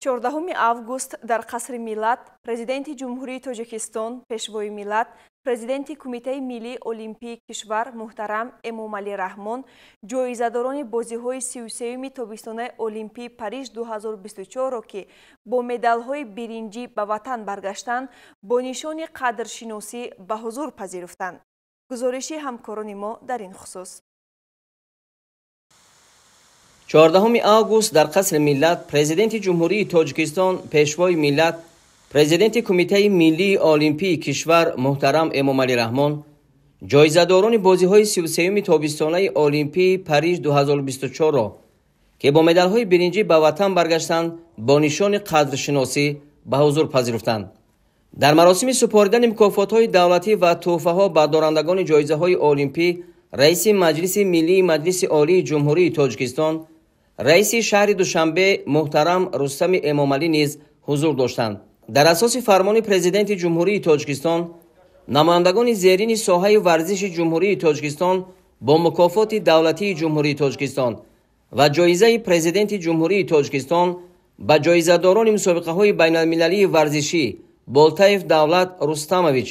14 август дар қасри миллат президенти ҷумҳурии Тоҷикистон, пешвои миллат, президенти Кумитаи миллии олимпии кишвар муҳтарам Эмомалӣ Раҳмон, ҷоизадорони бозиҳои 33-юми тобистонаи Олимпии Париж 2024-ро ки бо медалҳои биринҷӣ ба ватан баргаштанд, бо нишони қадршиносӣ ба ҳузур пазируфтанд. гузориши ҳамкорони мо дар ин хусус. 14 август дар қасри миллат президенти ҷумҳурии Тоҷикистон, пешвои миллат, президенти Кумитаи миллии олимпии кишвар муҳтарам Эмомалӣ Раҳмон, ҷоизадорони бозиҳои 33-юми тобистонаи Олимпии Париж 2024-ро ки бо медалҳои биринҷӣ ба ватан баргаштанд, бо нишони қадршиносӣ ба ҳузур пазируфтанд. дар маросими супоридани мукофотҳои давлатӣ ва тӯҳфаҳо ба дорандагони ҷоизаҳои олимпӣ, раиси маҷлиси миллии маҷлиси олии ҷумҳурии Тоҷикистон, раиси шаҳри Душанбе муҳтарам Рустами Эмомалӣ низ ҳузур доштанд. дар асоси фармони президенти ҷумҳурии Тоҷикистон, намояндагони зерини соҳаи варзиши ҷумҳурии Тоҷикистон бо мукофоти давлатии ҷумҳурии Тоҷикистон ва ҷоизаи президенти ҷумҳурии Тоҷикистон ба ҷоизадорони мусобиқаҳои байналмилалии варзишӣ Болтаев Давлат Рустамович,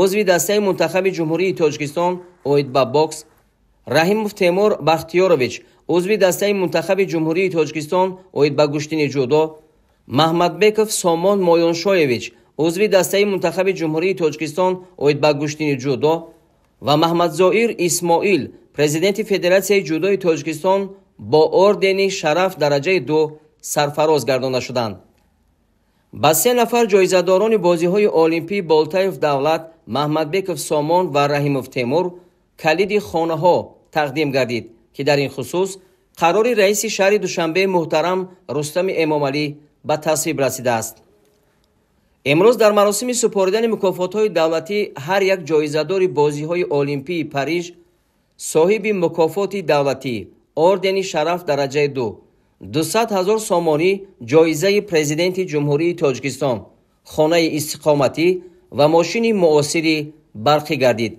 узви дастаи мунтахаби ҷумҳурии Тоҷикистон оид ба бокс, Раҳимов Темур Бахтиёрович, узви дастаи мунтахаби ҷумҳурии Тоҷикистон оид ба гуштини ҷудо, Маҳмадбеков Сомон Моёншоевич, узви дастаи мунтахаби ҷумҳурии Тоҷикистон оид ба гуштини ҷудо ва Маҳмадзоир Исмоил, президенти Федератсияи ҷудои Тоҷикистон бо ордени шараф дараҷаи 2 сарфароз гардонда шуданд. ба 3 нафар ҷоизадорони бозиҳои олимпӣ Болтаев Давлат, Маҳмадбеков Сомон ва Раҳимов Темур калиди хонаҳо тақдим гардид ки дар ин хусус қарори раиси шаҳри Душанбе муҳтарам Рустами Эмомалӣ ба тасвиб расидааст. имрӯз дар маросими супоридани мукофотҳои давлатӣ ҳар як ҷоизадори бозиҳои олимпии Париж соҳиби мукофоти давлатӣ, ордени шараф дараҷаи 2, 200 000 сомонӣ ҷоизаи президенти ҷумҳурии Тоҷикистон, хонаи истиқоматӣ ва мошини муосири барқӣ гардид.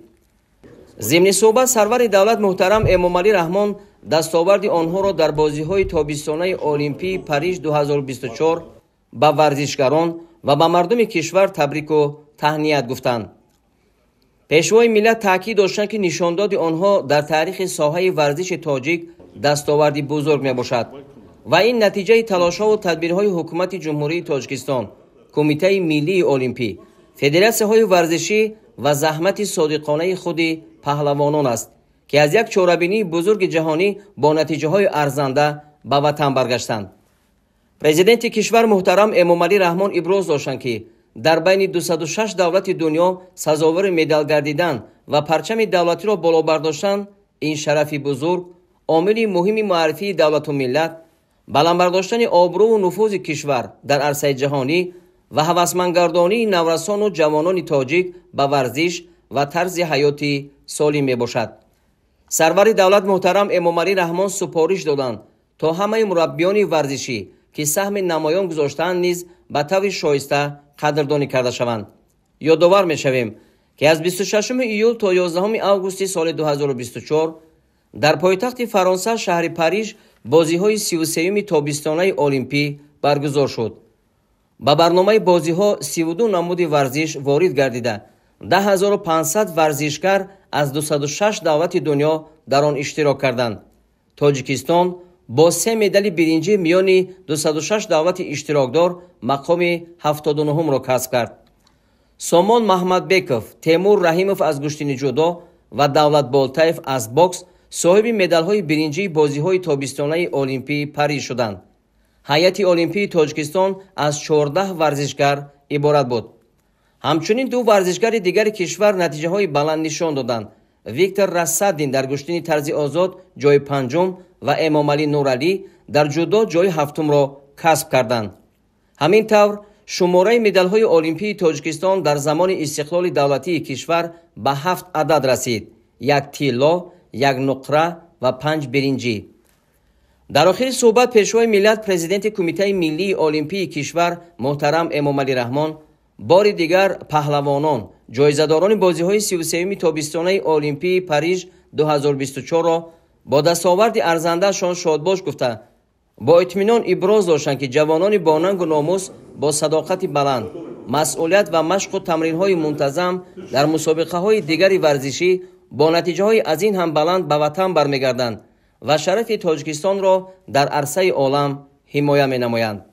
зимни суҳбат сарвари давлат муҳтарам Эмомалӣ Раҳмон дастоварди онҳоро дар бозиҳои тобистонаи Олимпии Париж 2024 ба варзишгарон ва ба мардуми кишвар табрику таҳният гуфтанд. пешвои миллат таъкид доштанд ки нишондоди онҳо дар таърихи соҳаи варзиши тоҷик дастоварди бузург мебошад ва ин натиҷаи талошҳову тадбирҳои ҳукумати ҷумҳурии Тоҷикистон, Кумитаи миллии олимпӣ, федератсияҳои варзишӣ ва заҳмати содиқонаи худи паҳлавонон аст ки аз як чорабинии бузурги ҷаҳонӣ бо натиҷаҳои арзанда ба ватан баргаштанд. президенти кишвар муҳтарам Эмомалӣ Раҳмон иброз доштанд ки дар байни 206 давлати дунё сазовари медал гардидан ва парчами давлатиро боло бардоштан, ин шарафи бузург омили муҳими муаррифии давлату миллат, баландбардоштани обрӯву нуфузи кишвар дар арсаи ҷаҳонӣ ва ҳавасмандгардонии наврасону ҷавонони тоҷик ба варзиш ва тарзи ҳаёти солим мебошад. сарвари давлат муҳтарам Эмомалӣ Раҳмон супориш доданд то ҳамаи мураббиёни варзишӣ ки саҳми намоён гузоштаанд низ ба таври шоиста қадрдонӣ карда шаванд. ёдовар мешавем ки аз 26 июл то 11 августи соли 2024 дар пойтахти Фаронса шаҳри Париж бозиҳои 33-юми тобистонаи олимпӣ баргузор шуд. ба барномаи бозиҳо 32 намуди варзиш ворид гардида 10500 варзишгар аз 206 давлати дунё дар он иштирок карданд. Тоҷикистон бо 3 медали биринҷӣ миёни 206 давлати иштирокдор мақоми 79-ро касб кард. Сомон Маҳмадбеков, Темур Раҳимов аз гуштини ҷудо ва Давлат Болтаев аз бокс соҳиби медалҳои биринҷии бозиҳои тобистонаи олимпии Париж шуданд. ҳайати олимпии Тоҷикистон аз 14 варзишгар иборат буд. ҳамчунин 2 варзишгари дигари кишвар натиҷаҳои баланд нишон доданд. Виктор Рассаддин дар гуштини тарзи озод ҷои 5 ва Эмомалӣ Нуралӣ дар ҷудо ҷои 7-ро касб карданд. ҳамин тавр шумораи медалҳои олимпии Тоҷикистон дар замони истиқлоли давлатии кишвар ба 7 адад расид: 1 тилло, 1 нуқра ва 5 биринҷӣ. дар охири суҳбат пешвои миллат президенти Кумитаи миллии олимпии кишвар муҳтарам Эмомалӣ Раҳмон бори дигар паҳлавонон, ҷоизадорони бозиҳои 33-юми тобистонаи олимпии Париж 2024-ро бо дастоварди арзандаашон шодбош гуфта با اطمینان ابراز داشتند که جوانان با ننگ و ناموس با صداقت بلند، مسئولیت و مشق و تمرین‌های منتظم در مسابقه‌های دیگر ورزشی با نتیجه‌های از این هم بلند به وطن برمیگردند و شرف تاجیکستان را در عرصه عالم حمایت می‌نمایند.